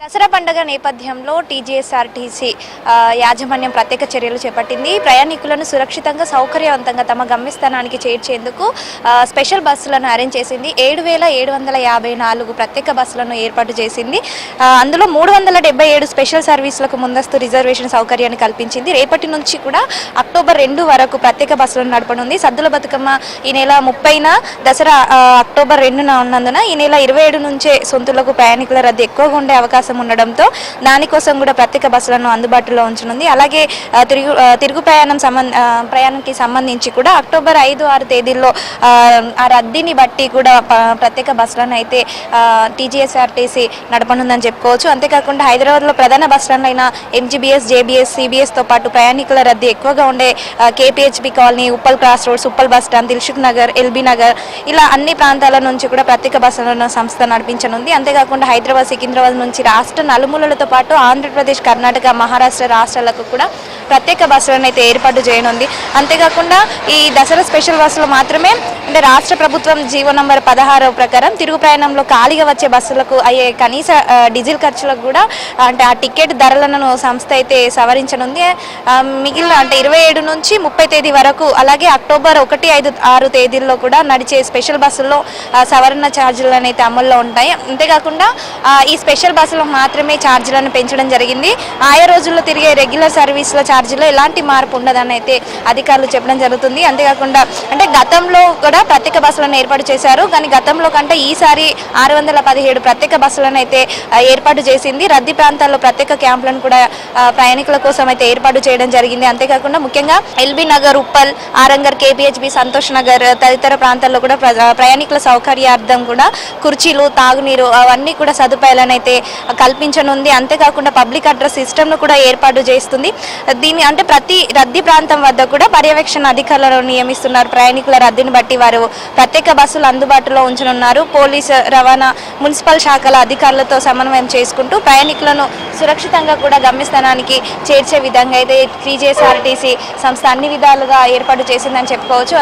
దసరా పండుగ నేపథ్యంలో టీజీఎస్ఆర్టీసీ యాజమాన్యం ప్రత్యేక చర్యలు చేపట్టింది. ప్రయాణికులను సురక్షితంగా సౌకర్యవంతంగా తమ గమ్యస్థానానికి చేర్చేందుకు స్పెషల్ బస్సులను అరేంజ్ చేసింది. 7,754 ప్రత్యేక బస్సులను ఏర్పాటు చేసింది. అందులో 377 స్పెషల్ సర్వీసులకు ముందస్తు రిజర్వేషన్ సౌకర్యాన్ని కల్పించింది. రేపటి నుంచి కూడా అక్టోబర్ 2 వరకు ప్రత్యేక బస్సులను నడపనుంది. సద్దుల బతుకమ్మ ఈ నెల 30న, దసరా అక్టోబర్ 2న ఉన్నందున ఈ నెల 27 నుంచే సొంతలకు ప్రయాణికుల రద్దీ ఎక్కువగా ఉండే అవకాశం ఉండడంతో దానికోసం కూడా ప్రత్యేక బస్సులను అందుబాటులో ఉంచనుంది. అలాగే తిరుగు ప్రయాణానికి సంబంధించి కూడా అక్టోబర్ 5, 6 తేదీల్లో ఆ రద్దీని బట్టి కూడా ప్రత్యేక బస్సులను అయితే టీజీఎస్ఆర్టీసీ నడపనుందని చెప్పుకోవచ్చు. అంతేకాకుండా హైదరాబాద్లో ప్రధాన బస్సులైన ఎంజీబీఎస్, జేబీఎస్, సిబిఎస్తో పాటు ప్రయాణికుల రద్దీ ఎక్కువగా ఉండే KPHB colony, Uppal cross roads, Uppal bus stand, Dilsukh Nagar, LB Nagar ఇలా అన్ని ప్రాంతాల నుంచి కూడా ప్రత్యేక బస్సులను సంస్థ నడిపించనుంది. అంతేకాకుండా హైదరాబాద్, సికింద్రాబాద్ నుంచి రాష్ట్ర నలుమూలలతో పాటు ఆంధ్రప్రదేశ్, కర్ణాటక, మహారాష్ట్ర రాష్ట్రాలకు కూడా ప్రత్యేక బస్సులను అయితే ఏర్పాటు చేయనుంది. అంతేకాకుండా ఈ దసరా స్పెషల్ బస్సులు మాత్రమే అంటే రాష్ట్ర ప్రభుత్వం జీవో నంబర్ 16 ప్రకారం తిరుగు ప్రయాణంలో ఖాళీగా వచ్చే బస్సులకు అయ్యే కనీస డీజిల్ ఖర్చులకు కూడా అంటే ఆ టికెట్ ధరలను సంస్థ అయితే సవరించనుంది. మిగిలిన అంటే 27 నుంచి 30 తేదీ వరకు, అలాగే అక్టోబర్ 1, 5, 6 తేదీల్లో కూడా నడిచే స్పెషల్ బస్సుల్లో సవరణ ఛార్జీలు అయితే అమల్లో ఉంటాయి. అంతేకాకుండా ఈ స్పెషల్ బస్సులకు మాత్రమే ఛార్జీలను పెంచడం జరిగింది. ఆయా రోజుల్లో తిరిగే రెగ్యులర్ సర్వీసుల ఛార్జీలో ఎలాంటి మార్పు ఉండదని అయితే అధికారులు చెప్పడం జరుగుతుంది. అంతేకాకుండా అంటే గతంలో కూడా ప్రత్యేక బస్సులను ఏర్పాటు చేశారు, కానీ గతంలో కంటే ఈసారి 617 ప్రత్యేక బస్సులను అయితే ఏర్పాటు చేసింది. రద్దీ ప్రాంతాల్లో ప్రత్యేక క్యాంపులను కూడా ప్రయాణికుల కోసం అయితే ఏర్పాటు చేయడం జరిగింది. అంతేకాకుండా ముఖ్యంగా ఎల్బీ నగర్, ఉప్పల్, ఆరంగర్, కేపీహెచ్బీ, సంతోష్ నగర్ తదితర ప్రాంతాల్లో కూడా ప్రయాణికుల సౌకర్యార్థం కూడా కుర్చీలు, తాగునీరు అవన్నీ కూడా సదుపాయాలను అయితే కల్పించనుంది. అంతేకాకుండా పబ్లిక్ అడ్రస్ సిస్టమ్ను కూడా ఏర్పాటు చేస్తుంది. దీని అంటే ప్రతి రద్దీ ప్రాంతం వద్ద కూడా పర్యవేక్షణ అధికారులను నియమిస్తున్నారు. ప్రయాణికుల రద్దీని బట్టి వారు ప్రత్యేక బస్సులు అందుబాటులో ఉంచనున్నారు. పోలీసు, రవాణా, మున్సిపల్ శాఖల అధికారులతో సమన్వయం చేసుకుంటూ ప్రయాణికులను సురక్షితంగా కూడా గమ్యస్థానానికి చేర్చే విధంగా అయితే టీజీఎస్ఆర్టీసీ సంస్థ అన్ని విధాలుగా ఏర్పాటు చేసిందని చెప్పుకోవచ్చు.